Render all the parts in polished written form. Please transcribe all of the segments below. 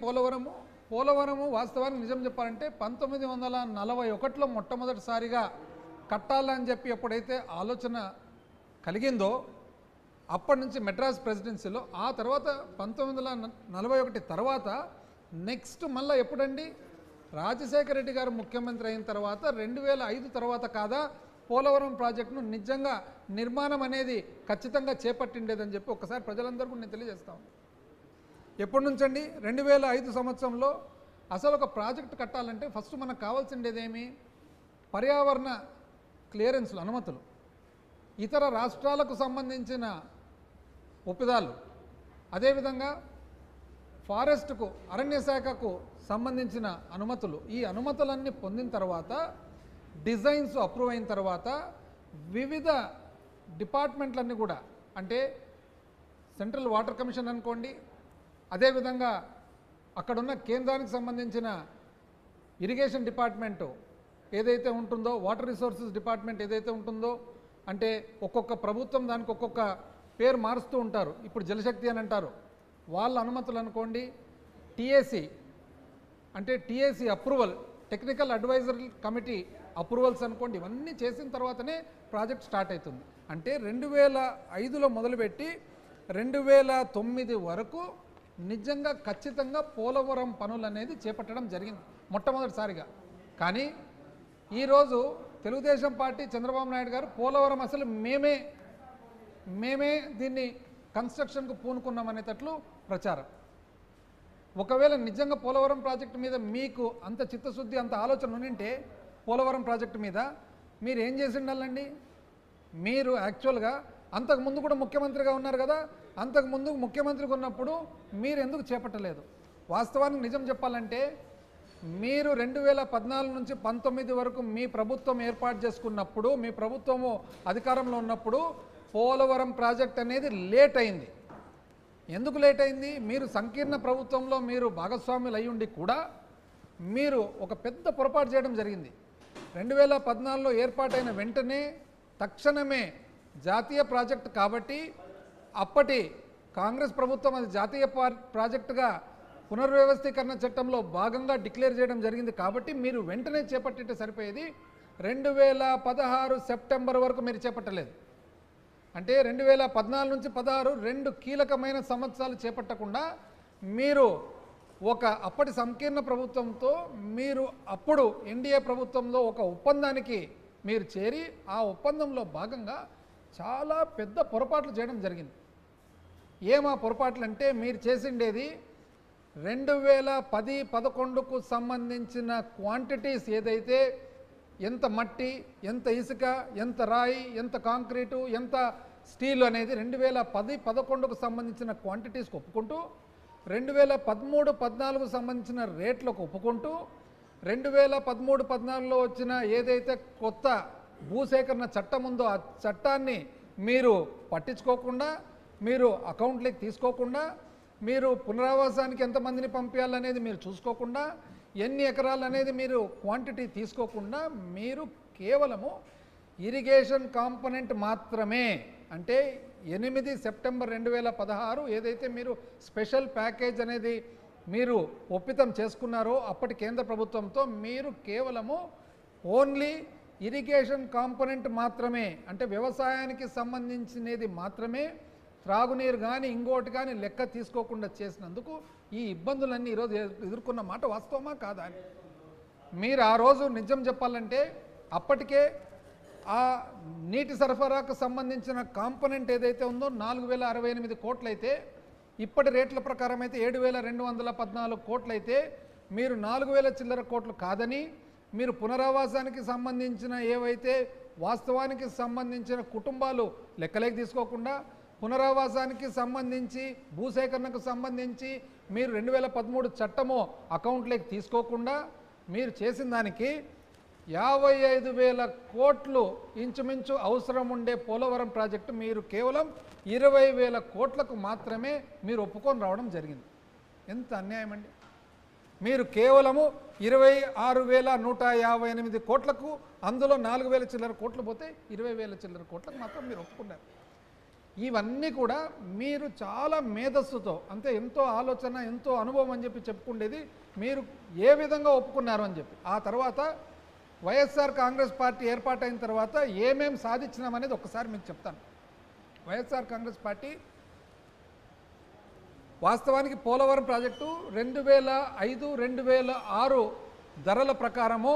పోలవరము వాస్తవానికి నిజం చెప్పాలంటే 1941లో మొట్టమొదటిసారిగా కట్టాలని చెప్పి ఎప్పుడైతే ఆలోచన కలిగిందో అప్పటి నుంచి మెడ్రాస్ ప్రెసిడెన్సీలో, ఆ తర్వాత 1941 తర్వాత నెక్స్ట్ మళ్ళీ ఎప్పుడండి రాజశేఖర రెడ్డి గారు ముఖ్యమంత్రి అయిన తర్వాత 2005 తర్వాత కాదా పోలవరం ప్రాజెక్టును నిజంగా నిర్మాణం అనేది ఖచ్చితంగా చేపట్టిండేదని చెప్పి ఒకసారి ప్రజలందరికీ నేను తెలియజేస్తాను. ఎప్పటి నుంచండి 2005 సంవత్సరంలో అసలు ఒక ప్రాజెక్టు కట్టాలంటే ఫస్ట్ మనకు కావాల్సిండేదేమి, పర్యావరణ క్లియరెన్స్లు, అనుమతులు, ఇతర రాష్ట్రాలకు సంబంధించిన ఒప్పందాలు, అదేవిధంగా ఫారెస్ట్కు అరణ్య శాఖకు సంబంధించిన అనుమతులు, ఈ అనుమతులన్నీ పొందిన తర్వాత డిజైన్స్ అప్రూవ్ అయిన తర్వాత వివిధ డిపార్ట్మెంట్లన్నీ కూడా, అంటే సెంట్రల్ వాటర్ కమిషన్ అనుకోండి, అదేవిధంగా అక్కడున్న కేంద్రానికి సంబంధించిన ఇరిగేషన్ డిపార్ట్మెంటు ఏదైతే ఉంటుందో, వాటర్ రిసోర్సెస్ డిపార్ట్మెంట్ ఏదైతే ఉంటుందో, అంటే ఒక్కొక్క ప్రభుత్వం దానికి ఒక్కొక్క పేరు మారుస్తూ ఉంటారు, ఇప్పుడు జలశక్తి అని అంటారు, వాళ్ళ అనుమతులు అనుకోండి, టీఏసీ అంటే TAC approval, technical advisory committee approvals అనుకోండి, ఇవన్నీ చేసిన తర్వాతనే ప్రాజెక్ట్ స్టార్ట్ అవుతుంది. అంటే 2005లో మొదలుపెట్టి 2009 వరకు నిజంగా ఖచ్చితంగా పోలవరం పనులు అనేది చేపట్టడం జరిగింది మొట్టమొదటిసారిగా. కానీ ఈరోజు తెలుగుదేశం పార్టీ చంద్రబాబు నాయుడు గారు పోలవరం అసలు మేమే దీన్ని కన్స్ట్రక్షన్కు పూనుకున్నామనేటట్లు ప్రచారం. ఒకవేళ నిజంగా పోలవరం ప్రాజెక్టు మీద మీకు అంత చిత్తశుద్ధి, అంత ఆలోచన ఉంటే పోలవరం ప్రాజెక్టు మీద మీరు ఏం చేసి ఉండాలండి? మీరు యాక్చువల్గా అంతకుముందు కూడా ముఖ్యమంత్రిగా ఉన్నారు కదా, అంతకుముందు ముఖ్యమంత్రిగా ఉన్నప్పుడు మీరు ఎందుకు చేపట్టలేదు? వాస్తవానికి నిజం చెప్పాలంటే మీరు 2014 నుంచి 19 వరకు మీ ప్రభుత్వం ఏర్పాటు చేసుకున్నప్పుడు, మీ ప్రభుత్వము అధికారంలో ఉన్నప్పుడు పోలవరం ప్రాజెక్ట్ అనేది లేట్ అయింది. ఎందుకు లేట్ అయింది? మీరు సంకీర్ణ ప్రభుత్వంలో మీరు భాగస్వాములు అయ్యుండి కూడా మీరు ఒక పెద్ద పొరపాటు చేయడం జరిగింది. 2014లో ఏర్పాటైన వెంటనే తక్షణమే జాతీయ ప్రాజెక్టు కాబట్టి అప్పటి కాంగ్రెస్ ప్రభుత్వం అది జాతీయ ప్రాజెక్టుగా పునర్వ్యవస్థీకరణ చట్టంలో భాగంగా డిక్లేర్ చేయడం జరిగింది. కాబట్టి మీరు వెంటనే చేపట్టితే సరిపోయేది. 2016 సెప్టెంబర్ వరకు మీరు చేపట్టలేదు. అంటే 2014 నుంచి 16 2 కీలకమైన సంవత్సరాలు చేపట్టకుండా మీరు ఒక అప్పటి సంకీర్ణ ప్రభుత్వంతో మీరు అప్పుడు ఎన్డీఏ ప్రభుత్వంలో ఒక ఒప్పందానికి మీరు చేరి ఆ ఒప్పందంలో భాగంగా చాలా పెద్ద పొరపాట్లు చేయడం జరిగింది. ఏమా పొరపాట్లు అంటే మీరు చేసిండేది 2010-11కు సంబంధించిన క్వాంటిటీస్ ఏదైతే, ఎంత మట్టి, ఎంత ఇసుక, ఎంత రాయి, ఎంత కాంక్రీటు, ఎంత స్టీల్ అనేది 2010-11కు సంబంధించిన క్వాంటిటీస్కి ఒప్పుకుంటూ, 2013-14కు సంబంధించిన రేట్లకు ఒప్పుకుంటూ, 2013-14లో వచ్చిన ఏదైతే కొత్త భూసేకరణ చట్టం ఉందో ఆ చట్టాన్ని మీరు పట్టించుకోకుండా, మీరు అకౌంట్లోకి తీసుకోకుండా, మీరు పునరావాసానికి ఎంతమందిని పంపించాలనేది మీరు చూసుకోకుండా, ఎన్ని ఎకరాలు అనేది మీరు క్వాంటిటీ తీసుకోకుండా మీరు కేవలము ఇరిగేషన్ కాంపోనెంట్ మాత్రమే, అంటే 8 సెప్టెంబర్ 2016 ఏదైతే మీరు స్పెషల్ ప్యాకేజ్ అనేది మీరు ఒప్పితం చేసుకున్నారో అప్పటి కేంద్ర ప్రభుత్వంతో, మీరు కేవలము ఓన్లీ ఇరిగేషన్ కాంపోనెంట్ మాత్రమే, అంటే వ్యవసాయానికి సంబంధించినది మాత్రమే, త్రాగునీరు కానీ ఇంకోటి కానీ లెక్క తీసుకోకుండా చేసినందుకు ఈ ఇబ్బందులన్నీ ఈరోజు ఎదుర్కొన్న మాట వాస్తవమా కాదా అని మీరు ఆ రోజు నిజం చెప్పాలంటే అప్పటికే ఆ నీటి సరఫరాకు సంబంధించిన కాంపోనెంట్ ఏదైతే ఉందో 4068 కోట్లయితే, ఇప్పటి రేట్ల ప్రకారం అయితే 7214 కోట్లయితే మీరు 4000 చిల్లర కోట్లు కాదని, మీరు పునరావాసానికి సంబంధించిన ఏవైతే వాస్తవానికి సంబంధించిన కుటుంబాలు లెక్కలేకి తీసుకోకుండా, పునరావాసానికి సంబంధించి భూసేకరణకు సంబంధించి మీరు 2013 చట్టము అకౌంట్లోకి తీసుకోకుండా మీరు చేసిన దానికి 55,000 కోట్లు ఇంచుమించు అవసరం ఉండే పోలవరం ప్రాజెక్టు మీరు కేవలం 20,000 కోట్లకు మాత్రమే మీరు ఒప్పుకొని రావడం జరిగింది. ఎంత అన్యాయం అండి! మీరు కేవలము 26,158 కోట్లకు, అందులో 4,000 చిల్లర కోట్లు పోతే 20,000 చిల్లర కోట్లకు మాత్రం మీరు ఒప్పుకున్నారు. ఇవన్నీ కూడా మీరు చాలా మేధస్సుతో అంటే ఎంతో ఆలోచన ఎంతో అనుభవం అని చెప్పి చెప్పుకునేది మీరు ఏ విధంగా ఒప్పుకున్నారు అని చెప్పి. ఆ తర్వాత వైఎస్ఆర్ కాంగ్రెస్ పార్టీ ఏర్పాటైన తర్వాత ఏమేం సాధించినామనేది ఒక్కసారి మీకు చెప్తాను. వైఎస్ఆర్ కాంగ్రెస్ పార్టీ వాస్తవానికి పోలవరం ప్రాజెక్టు 2005-2006 ధరల ప్రకారము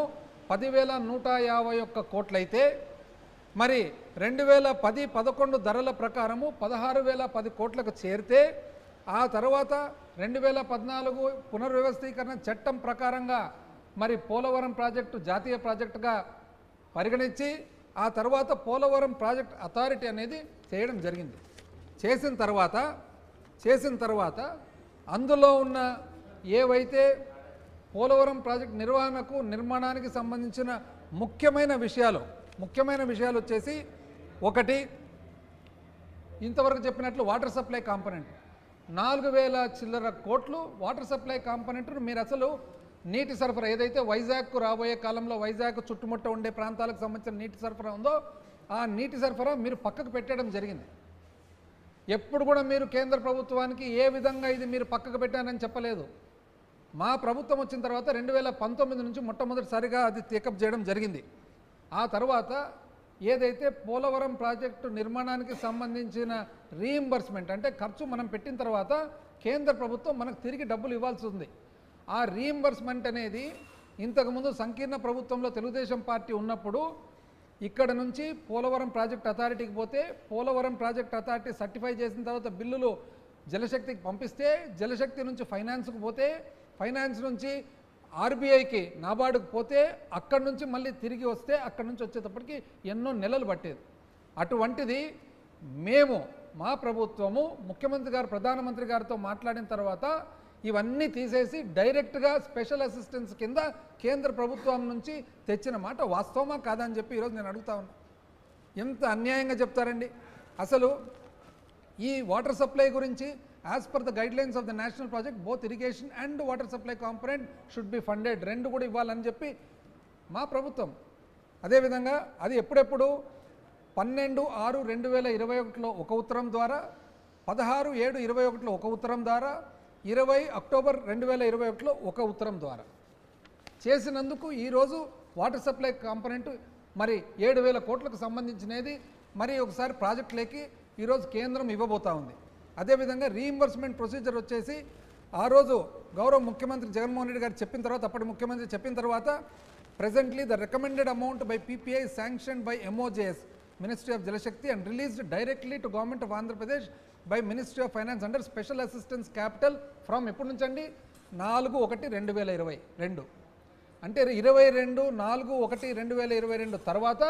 10,151 కోట్లయితే మరి 2010-11 ధరల ప్రకారము 16,010 కోట్లకు చేరితే ఆ తర్వాత 2014 పునర్వ్యవస్థీకరణ చట్టం ప్రకారంగా మరి పోలవరం ప్రాజెక్టు జాతీయ ప్రాజెక్టుగా పరిగణించి ఆ తర్వాత పోలవరం ప్రాజెక్ట్ అథారిటీ అనేది చేయడం జరిగింది. చేసిన తర్వాత అందులో ఉన్న ఏవైతే పోలవరం ప్రాజెక్ట్ నిర్వహణకు నిర్మాణానికి సంబంధించిన ముఖ్యమైన విషయాలు వచ్చేసి ఒకటి ఇంతవరకు చెప్పినట్లు వాటర్ సప్లై కాంపోనెంట్ 4,000 చిల్లర కోట్లు వాటర్ సప్లై కాంపోనెంట్ను మీరు అసలు నీటి సరఫరా ఏదైతే వైజాగ్కు రాబోయే కాలంలో వైజాగ్ చుట్టుముట్ట ఉండే ప్రాంతాలకు సంబంధించిన నీటి సరఫరా ఉందో ఆ నీటి సరఫరా మీరు పక్కకు పెట్టడం జరిగింది. ఎప్పుడు కూడా మీరు కేంద్ర ప్రభుత్వానికి ఏ విధంగా ఇది మీరు పక్కకు పెట్టానని చెప్పలేదు. మా ప్రభుత్వం వచ్చిన తర్వాత 2019 నుంచి మొట్టమొదటిసారిగా అది టేకప్ చేయడం జరిగింది. ఆ తర్వాత ఏదైతే పోలవరం ప్రాజెక్టు నిర్మాణానికి సంబంధించిన రీయింబర్స్మెంట్ అంటే ఖర్చు మనం పెట్టిన తర్వాత కేంద్ర ప్రభుత్వం మనకు తిరిగి డబ్బులు ఇవ్వాల్సి ఉంది. ఆ రీయింబర్స్మెంట్ అనేది ఇంతకుముందు సంకీర్ణ ప్రభుత్వంలో తెలుగుదేశం పార్టీ ఉన్నప్పుడు ఇక్కడ నుంచి పోలవరం ప్రాజెక్ట్ అథారిటీకి పోతే పోలవరం ప్రాజెక్ట్ అథారిటీ సర్టిఫై చేసిన తర్వాత బిల్లులు జలశక్తికి పంపిస్తే జలశక్తి నుంచి ఫైనాన్స్కు పోతే ఫైనాన్స్ నుంచి ఆర్బీఐకి నాబార్డుకు పోతే అక్కడి నుంచి మళ్ళీ తిరిగి వస్తే అక్కడి నుంచి వచ్చేటప్పటికి ఎన్నో నెలలు పట్టేది. అటువంటిది మేము మా ప్రభుత్వము ముఖ్యమంత్రి గారు ప్రధానమంత్రి గారితో మాట్లాడిన తర్వాత ఇవన్నీ తీసేసి డైరెక్ట్గా స్పెషల్ అసిస్టెన్స్ కింద కేంద్ర ప్రభుత్వం నుంచి తెచ్చిన మాట వాస్తవమా కాదా అని చెప్పి ఈరోజు నేను అడుగుతా ఉన్నా. ఎంత అన్యాయంగా చెప్తారండి. అసలు ఈ వాటర్ సప్లై గురించి as per the guidelines of the national project both irrigation and water supply component should be funded, రెండు కూడా ఇవ్వాలని చెప్పి మా ప్రభుత్వం. అదేవిధంగా అది ఎప్పుడెప్పుడు 12/6/2021లో ఒక ఉత్తరం ద్వారా, 16/7/21లో ఒక ఉత్తరం ద్వారా, 20 అక్టోబర్ 2021లో ఒక ఉత్తరం ద్వారా చేసినందుకు ఈరోజు వాటర్ సప్లై కాంపోనెంట్ మరి 7,000 కోట్లకు సంబంధించినది మరి ఒకసారి ప్రాజెక్టులకి ఈరోజు కేంద్రం ఇవ్వబోతా ఉంది. అదేవిధంగా రీయింబర్స్మెంట్ ప్రొసీజర్ వచ్చేసి ఆ రోజు గౌరవ ముఖ్యమంత్రి జగన్మోహన్ రెడ్డి గారు చెప్పిన తర్వాత అప్పటి ముఖ్యమంత్రి చెప్పిన తర్వాత presently the recommended amount by PPI sanction by MOJS Ministry of Jalashakti and released directly to Government of Andhra Pradesh by Ministry of Finance under Special Assistance Capital from ఎప్పటి నుంచి అండి 4/1/2022 అంటే 22/4/2022 తర్వాత